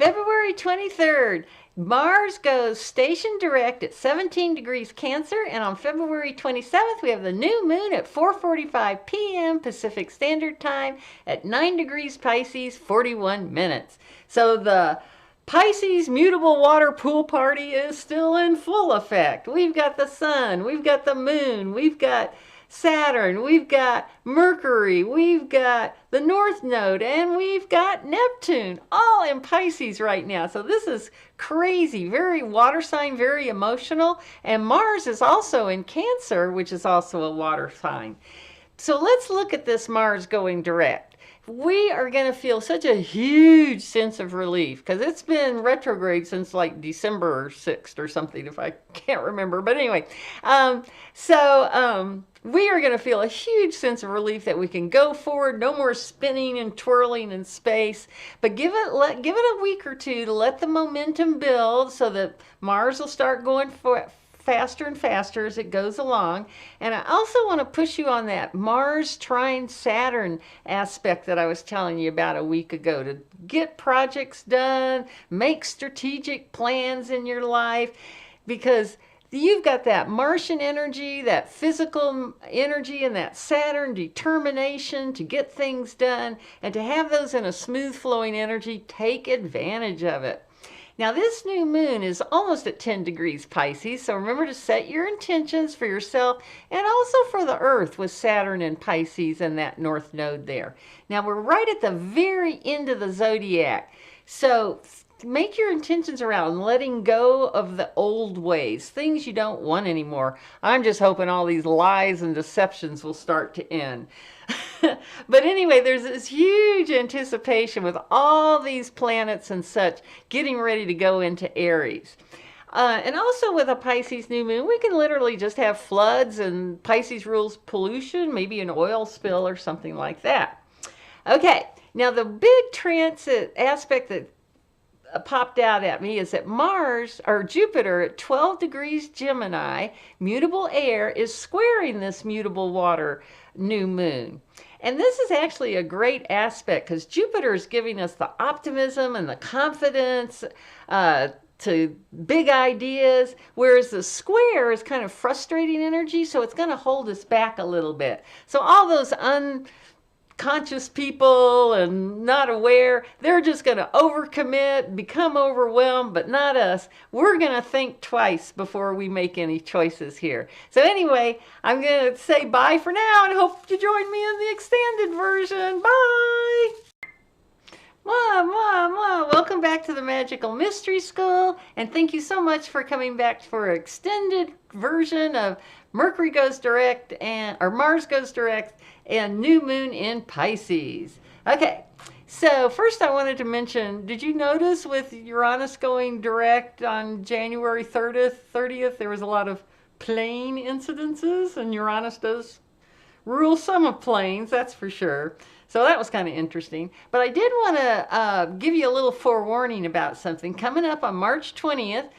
February 23rd, Mars goes station direct at 17 degrees Cancer, and on February 27th, we have the new moon at 4:45 p.m. Pacific Standard Time at 9 degrees Pisces, 41 minutes. So the Pisces mutable water pool party is still in full effect. We've got the sun, we've got the moon, we've got Saturn, we've got Mercury, we've got the North Node, and we've got Neptune, all in Pisces right now. So this is crazy, very water sign, very emotional. And Mars is also in Cancer, which is also a water sign. So let's look at this Mars going direct. We are going to feel such a huge sense of relief because it's been retrograde since like December 6th or something, if I can't remember. But anyway, we are going to feel a huge sense of relief that we can go forward. No more spinning and twirling in space. But give it a week or two to let the momentum build so that Mars will start going faster and faster as it goes along. And I also want to push you on that Mars trine Saturn aspect that I was telling you about a week ago, to get projects done, make strategic plans in your life, because you've got that Martian energy, that physical energy, and that Saturn determination to get things done, and to have those in a smooth flowing energy. Take advantage of it. Now this new moon is almost at 10 degrees Pisces, so remember to set your intentions for yourself and also for the Earth with Saturn and Pisces and that North Node there. Now we're right at the very end of the zodiac, so make your intentions around letting go of the old ways, things you don't want anymore. I'm just hoping all these lies and deceptions will start to end. But anyway, there's this huge anticipation with all these planets and such getting ready to go into Aries. And also with a Pisces new moon, we can literally just have floods, and Pisces rules pollution, maybe an oil spill or something like that. Okay, now the big transit aspect that popped out at me is that Mars, or Jupiter, at 12 degrees Gemini, mutable air, is squaring this mutable water new moon. And this is actually a great aspect because Jupiter is giving us the optimism and the confidence to big ideas, whereas the square is kind of frustrating energy, so it's going to hold us back a little bit. So all those unconscious people and not aware, they're just going to overcommit, become overwhelmed, but not us. We're going to think twice before we make any choices here. So anyway, I'm going to say bye for now and hope you join me in the extended version. Bye! Welcome back to the Magical Mystery School, and thank you so much for coming back for an extended version of Mercury goes direct, or Mars goes direct, and new moon in Pisces. Okay, so first I wanted to mention, did you notice with Uranus going direct on January 30th, there was a lot of plane incidences, and Uranus does rule some of planes, that's for sure. So that was kind of interesting. But I did want to give you a little forewarning about something. Coming up on March 20th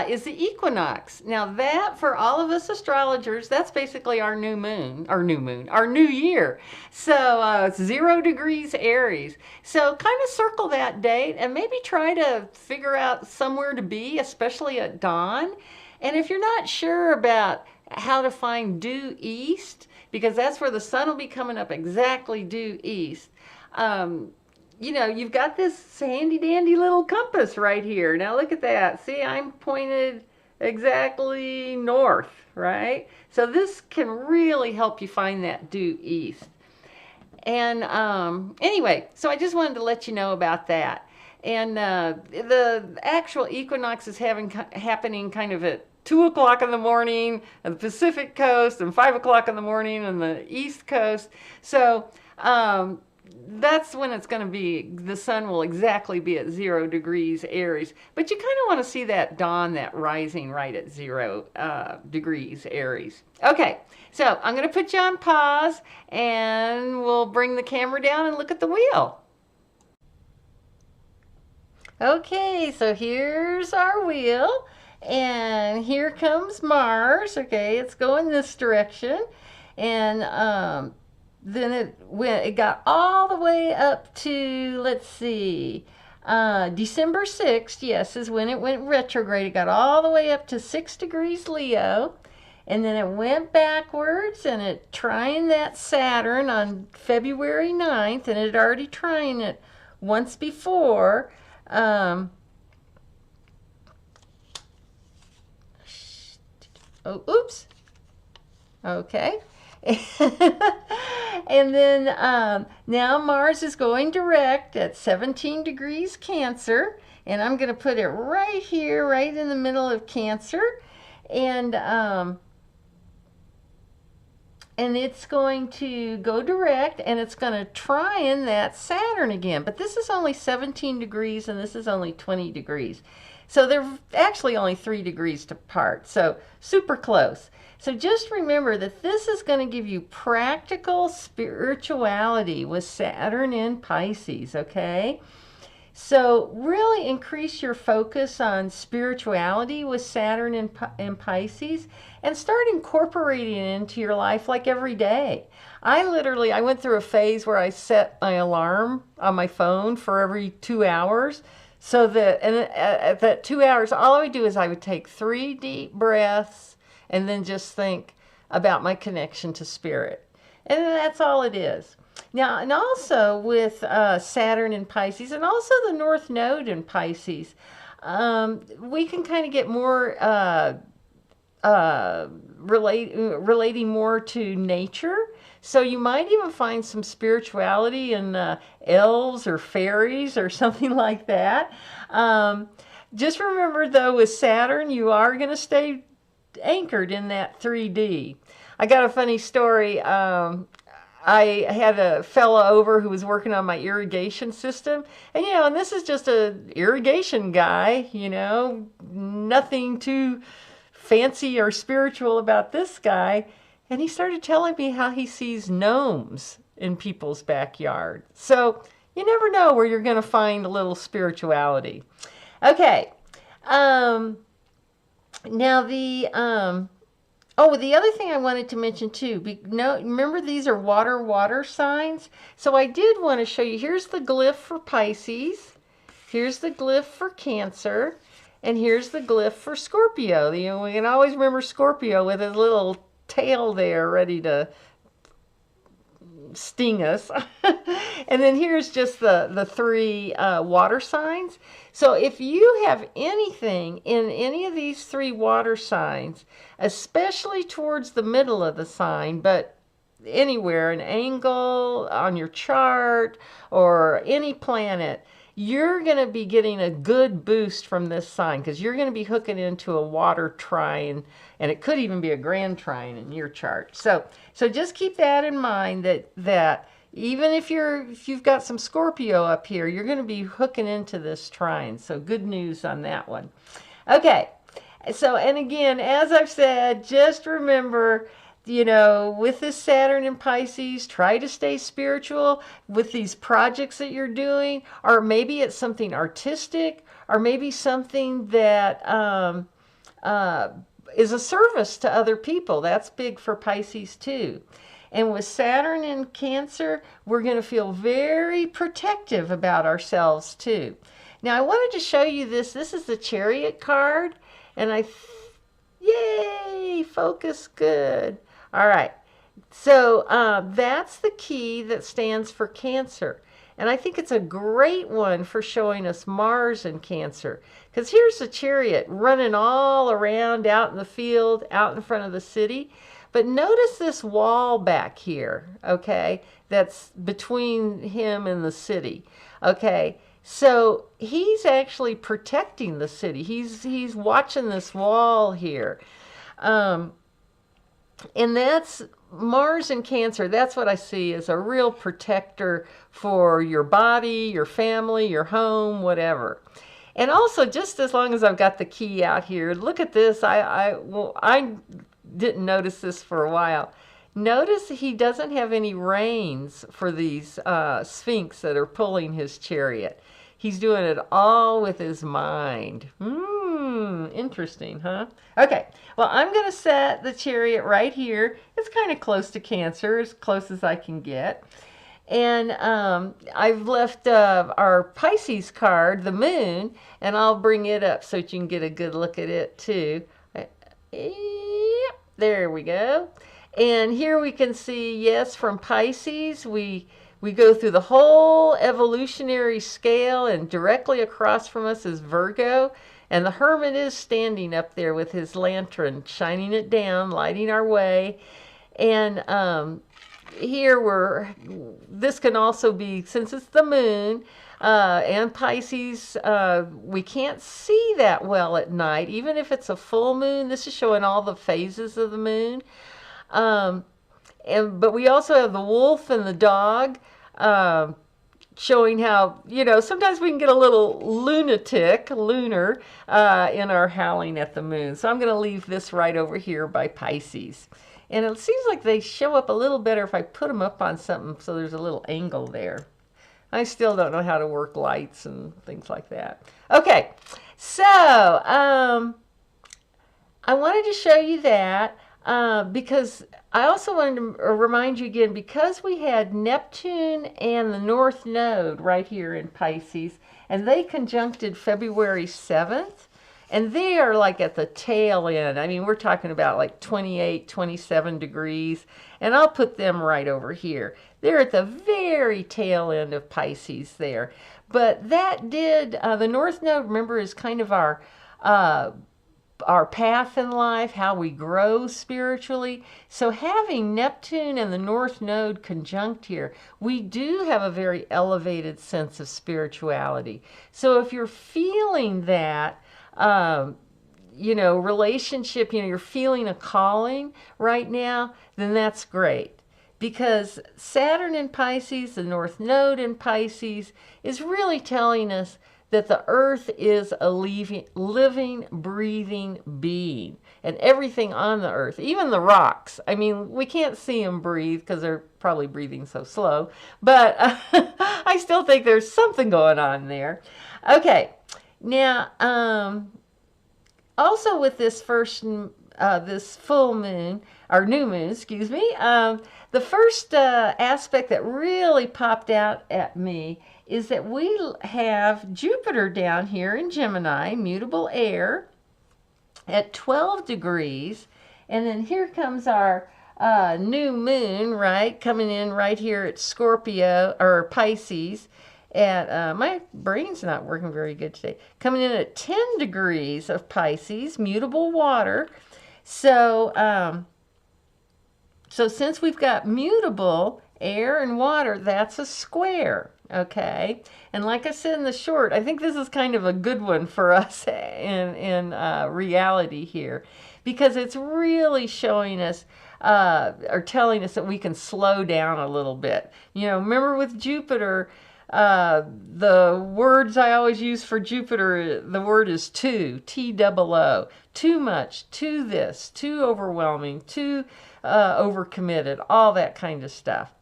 is the equinox. Now that, for all of us astrologers, that's basically our new moon, our new year. So 0 degrees Aries. So kind of circle that date and maybe try to figure out somewhere to be, especially at dawn. And if you're not sure about how to find due east, because that's where the sun will be coming up exactly due east. You know, you've got this handy dandy little compass right here. Now look at that. See, I'm pointed exactly north, right? So this can really help you find that due east. And anyway, so I just wanted to let you know about that. And the actual equinox is happening kind of at 2 o'clock in the morning on the Pacific coast and 5 o'clock in the morning on the East Coast. So that's when it's going to be, the sun will exactly be at 0 degrees Aries. But you kind of want to see that dawn, that rising right at 0 degrees Aries. Okay, so I'm going to put you on pause and we'll bring the camera down and look at the wheel. Okay, so here's our wheel. And here comes Mars. Okay, it's going this direction, and then it got all the way up to, let's see, December 6th, yes, is when it went retrograde. It got all the way up to 6 degrees Leo. And then it went backwards and it trined that Saturn on February 9th. And it had already trined it once before. Oh, oops. Okay. And then now Mars is going direct at 17 degrees Cancer. And I'm going to put it right here, right in the middle of Cancer. And it's going to go direct, and it's going to trine that Saturn again. But this is only 17 degrees, and this is only 20 degrees. So they're actually only 3 degrees apart. So super close. So just remember that this is going to give you practical spirituality with Saturn in Pisces, okay? So really increase your focus on spirituality with Saturn in Pisces and start incorporating it into your life like every day. I went through a phase where I set my alarm on my phone for every 2 hours. So that, and at that 2 hours, all I would do is I would take 3 deep breaths and then just think about my connection to spirit. And that's all it is. Now, and also with Saturn in Pisces, and also the North Node in Pisces, we can kind of get more relating more to nature. So you might even find some spirituality in elves or fairies or something like that. Just remember, though, with Saturn, you are going to stay anchored in that 3D. I got a funny story. I had a fella over who was working on my irrigation system. And, and this is just an irrigation guy, nothing too fancy or spiritual about this guy. And he started telling me how he sees gnomes in people's backyard. So you never know where you're going to find a little spirituality. Okay. Now the other thing I wanted to mention too, remember these are water signs? So I did want to show you, here's the glyph for Pisces, here's the glyph for Cancer, and here's the glyph for Scorpio. We can always remember Scorpio with his little tail there ready to sting us. And then here's just the 3 water signs. So if you have anything in any of these 3 water signs, especially towards the middle of the sign, but anywhere, an angle on your chart or any planet, you're going to be getting a good boost from this sign because you're going to be hooking into a water trine, and it could even be a grand trine in your chart. So just keep that in mind, that even if you've got some Scorpio up here, you're going to be hooking into this trine. So good news on that one. Okay. So, and again, as I've said, just remember, with this Saturn in Pisces, try to stay spiritual with these projects that you're doing, or maybe it's something artistic, or maybe something that is a service to other people. That's big for Pisces too. And with Saturn in Cancer, we're going to feel very protective about ourselves too. Now, I wanted to show you this. This is the Chariot card. And yay, focus, good. All right. So that's the key that stands for Cancer. And I think it's a great one for showing us Mars in Cancer. Because here's the Chariot running all around out in the field, out in front of the city. But notice this wall back here, okay, that's between him and the city, okay? So he's actually protecting the city. He's watching this wall here. And that's Mars in Cancer. That's what I see as a real protector for your body, your family, your home, whatever. And also, just as long as I've got the key out here, look at this. I didn't notice this for a while. Notice he doesn't have any reins for these sphinx that are pulling his chariot. He's doing it all with his mind. Interesting, huh? Okay, well, I'm going to set the chariot right here. It's kind of close to Cancer, as close as I can get. And I've left our Pisces card, the moon, and I'll bring it up so that you can get a good look at it too. Yep, there we go. And here we can see, yes, from Pisces, we go through the whole evolutionary scale, and directly across from us is Virgo. And the Hermit is standing up there with his lantern, shining it down, lighting our way. And here this can also be, since it's the moon and Pisces, we can't see that well at night, even if it's a full moon. This is showing all the phases of the moon. But we also have the wolf and the dog, showing how, sometimes we can get a little lunar, in our howling at the moon. So I'm going to leave this right over here by Pisces. And it seems like they show up a little better if I put them up on something so there's a little angle there. I still don't know how to work lights and things like that. Okay, so I wanted to show you that because I also wanted to remind you again, because we had Neptune and the North Node right here in Pisces, and they conjuncted February 7th. And they are like at the tail end. I mean, we're talking about like 28, 27 degrees. And I'll put them right over here. They're at the very tail end of Pisces there. But that did, the North Node, remember, is kind of our path in life, how we grow spiritually. So having Neptune and the North Node conjunct here, we do have a very elevated sense of spirituality. So if you're feeling that, relationship, you're feeling a calling right now, then that's great. Because Saturn in Pisces, the North Node in Pisces, is really telling us that the earth is a living, breathing being. And everything on the earth, even the rocks. I mean, we can't see them breathe because they're probably breathing so slow. But I still think there's something going on there. Okay. Now, also with this this full moon, or new moon, excuse me, the first aspect that really popped out at me is that we have Jupiter down here in Gemini, mutable air, at 12 degrees. And then here comes our new moon, right, coming in right here at Scorpio, or Pisces. My brain's not working very good today. Coming in at 10 degrees of Pisces, mutable water. So, since we've got mutable air and water, that's a square, okay? And like I said in the short, I think this is kind of a good one for us in reality here, because it's really showing us or telling us that we can slow down a little bit. Remember with Jupiter, the words I always use for Jupiter, the word is too, T-double-O. Too much, too this, too overwhelming, too overcommitted, all that kind of stuff.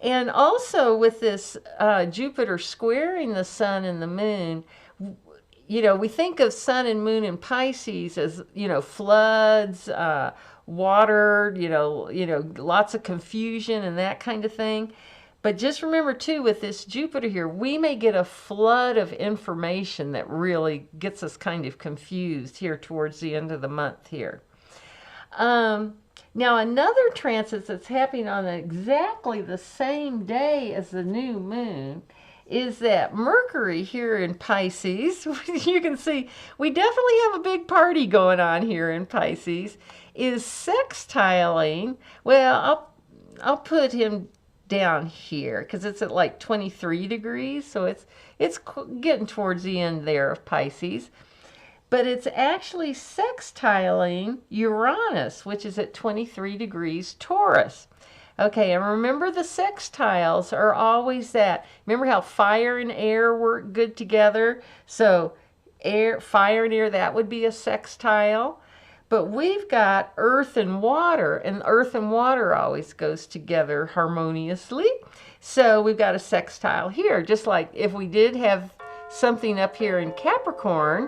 And also with this Jupiter squaring the sun and the moon, we think of sun and moon in Pisces as, floods, water, lots of confusion and that kind of thing. But just remember, too, with this Jupiter here, we may get a flood of information that really gets us kind of confused here towards the end of the month here. Now, another transit that's happening on exactly the same day as the new moon is that Mercury here in Pisces, you can see we definitely have a big party going on here in Pisces, is sextiling. Well, I'll put him down here because it's at like 23 degrees, so it's getting towards the end there of Pisces, but it's actually sextiling Uranus, which is at 23 degrees Taurus. Okay, and remember the sextiles are always that. Remember how fire and air work good together? So fire and air, that would be a sextile. But we've got earth and water always goes together harmoniously. So we've got a sextile here, just like if we did have something up here in Capricorn,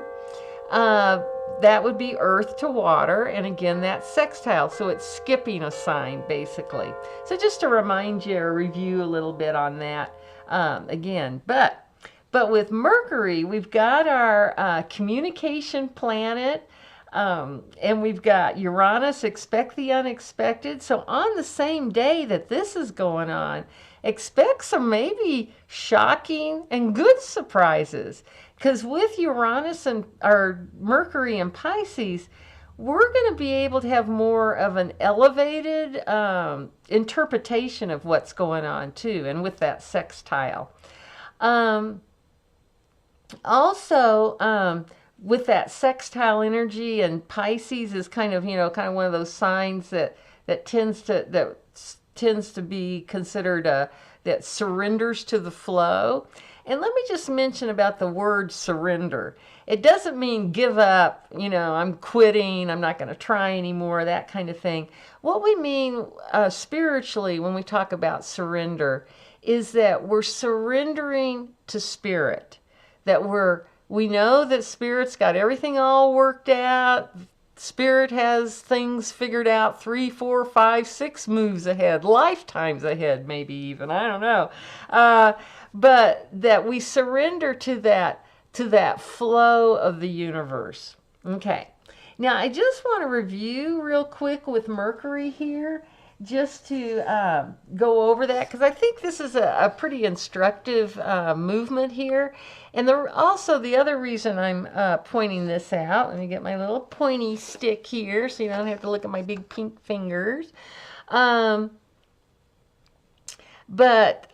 that would be earth to water, and again, that's sextile, so it's skipping a sign, basically. So just to remind you or review a little bit on that again. But with Mercury, we've got our communication planet, and we've got Uranus, expect the unexpected. So on the same day that this is going on, expect some maybe shocking and good surprises. Because with Uranus and or Mercury and Pisces, we're going to be able to have more of an elevated interpretation of what's going on too, and with that sextile. Also, with that sextile energy, and Pisces is kind of one of those signs that tends to be considered that surrenders to the flow. And let me just mention about the word surrender. It doesn't mean give up, I'm quitting, I'm not going to try anymore, that kind of thing. What we mean spiritually when we talk about surrender is that we're surrendering to spirit. That we know that spirit's got everything all worked out. Spirit has things figured out 3, 4, 5, 6 moves ahead, lifetimes ahead, maybe even, I don't know. But that we surrender to that flow of the universe. Okay. Now I just want to review real quick with Mercury here, just to go over that, because I think this is a pretty instructive movement here. And also the other reason I'm pointing this out, let me get my little pointy stick here so you don't have to look at my big pink fingers. But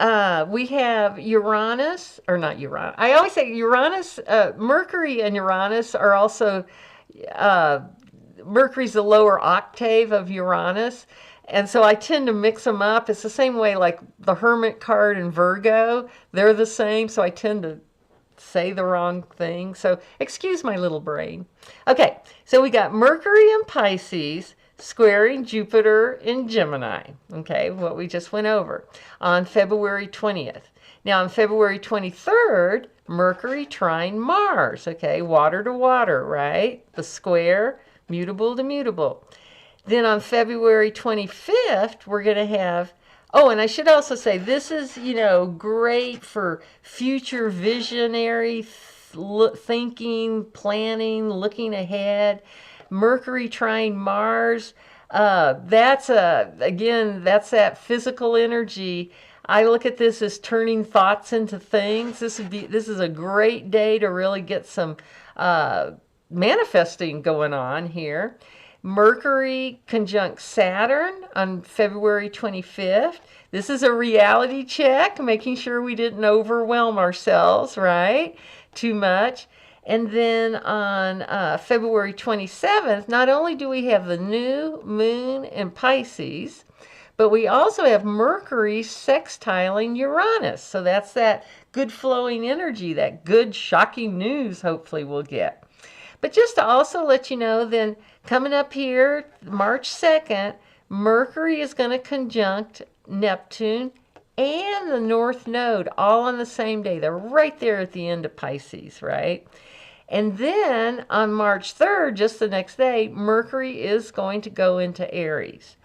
we have Uranus, or not Uranus. I always say Uranus, Mercury and Uranus are also, Mercury's the lower octave of Uranus. And so I tend to mix them up. It's the same way like the Hermit card and Virgo. They're the same, so I tend to say the wrong thing. So excuse my little brain. Okay, so we got Mercury in Pisces squaring Jupiter in Gemini. Okay, what we just went over on February 20th. Now on February 23rd, Mercury trine Mars. Okay, water to water, right? The square, mutable to mutable. Then on February 25th, we're going to have, oh, and I should also say, this is, great for future visionary thinking, planning, looking ahead. Mercury trine Mars, that's that physical energy. I look at this as turning thoughts into things. This is a great day to really get some manifesting going on here. Mercury conjunct Saturn on February 25th. This is a reality check, making sure we didn't overwhelm ourselves, right? Too much. And then on February 27th, not only do we have the new moon in Pisces, but we also have Mercury sextiling Uranus. So that's that good flowing energy, that good shocking news hopefully we'll get. But just to also let you know, then coming up here, March 2nd, Mercury is going to conjunct Neptune and the North Node all on the same day. They're right there at the end of Pisces, right? And then on March 3rd, just the next day, Mercury is going to go into Aries.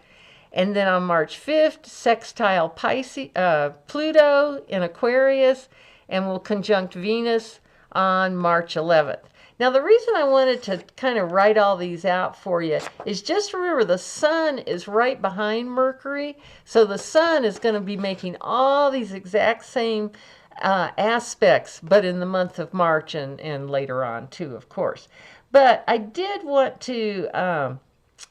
And then on March 5th, sextile Pluto in Aquarius, and will conjunct Venus on March 11th. Now, the reason I wanted to kind of write all these out for you is just remember the sun is right behind Mercury. So the sun is going to be making all these exact same aspects, but in the month of March and later on too, of course. But I did want to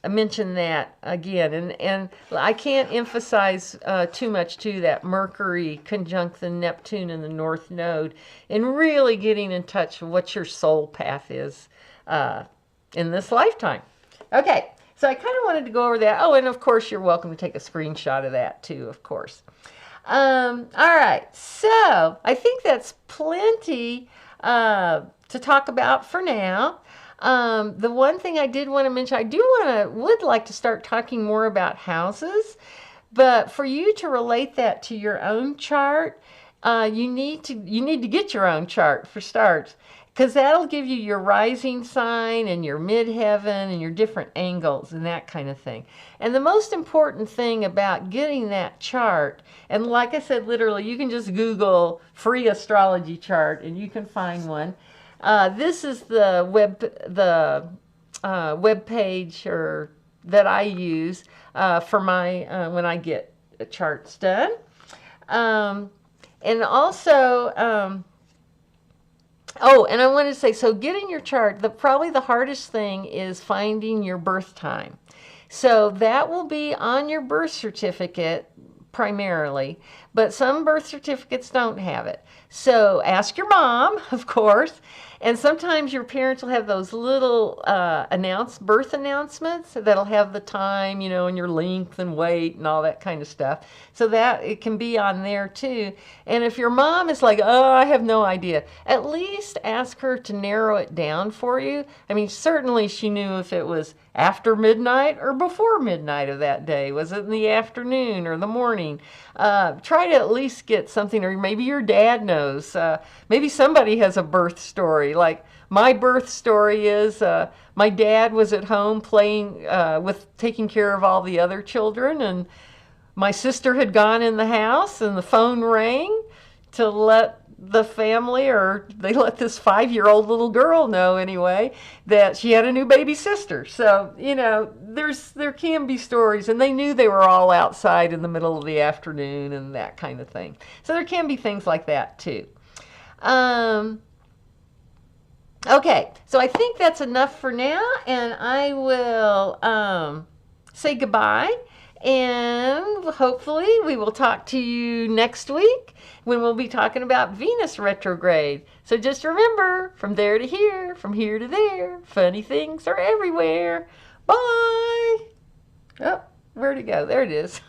mention that again, and I can't emphasize too much too that Mercury conjunct the Neptune and the North Node, and really getting in touch with what your soul path is in this lifetime. Okay, so I kind of wanted to go over that. Oh, and of course you're welcome to take a screenshot of that too, of course. All right, so I think that's plenty to talk about for now. The one thing I did want to mention, would like to start talking more about houses, but for you to relate that to your own chart, you need to get your own chart for starts, because that'll give you your rising sign and your midheaven and your different angles and that kind of thing. And the most important thing about getting that chart, and like I said, literally, you can just Google free astrology chart and you can find one. This is the web page or that I use for my when I get charts done. And also, oh, and I wanted to say, so getting your chart, probably the hardest thing is finding your birth time. So that will be on your birth certificate primarily, but some birth certificates don't have it. So ask your mom, of course, and sometimes your parents will have those little birth announcements that'll have the time, you know, and your length and weight and all that kind of stuff. So that it can be on there too. And if your mom is like, oh, I have no idea, at least ask her to narrow it down for you. I mean, certainly she knew if it was after midnight or before midnight of that day. Was it in the afternoon or the morning? Try to at least get something, or maybe your dad knows. Maybe somebody has a birth story. Like my birth story is my dad was at home playing taking care of all the other children, and my sister had gone in the house and the phone rang to let the family, or they let this 5-year-old little girl know anyway, that she had a new baby sister. So, you know, there can be stories, and they knew they were all outside in the middle of the afternoon and that kind of thing. So there can be things like that too. Okay, so I think that's enough for now, and I will say goodbye. And hopefully we will talk to you next week when we'll be talking about Venus retrograde. So just remember, from there to here, from here to there, funny things are everywhere. Bye. Oh, where'd it go? There it is.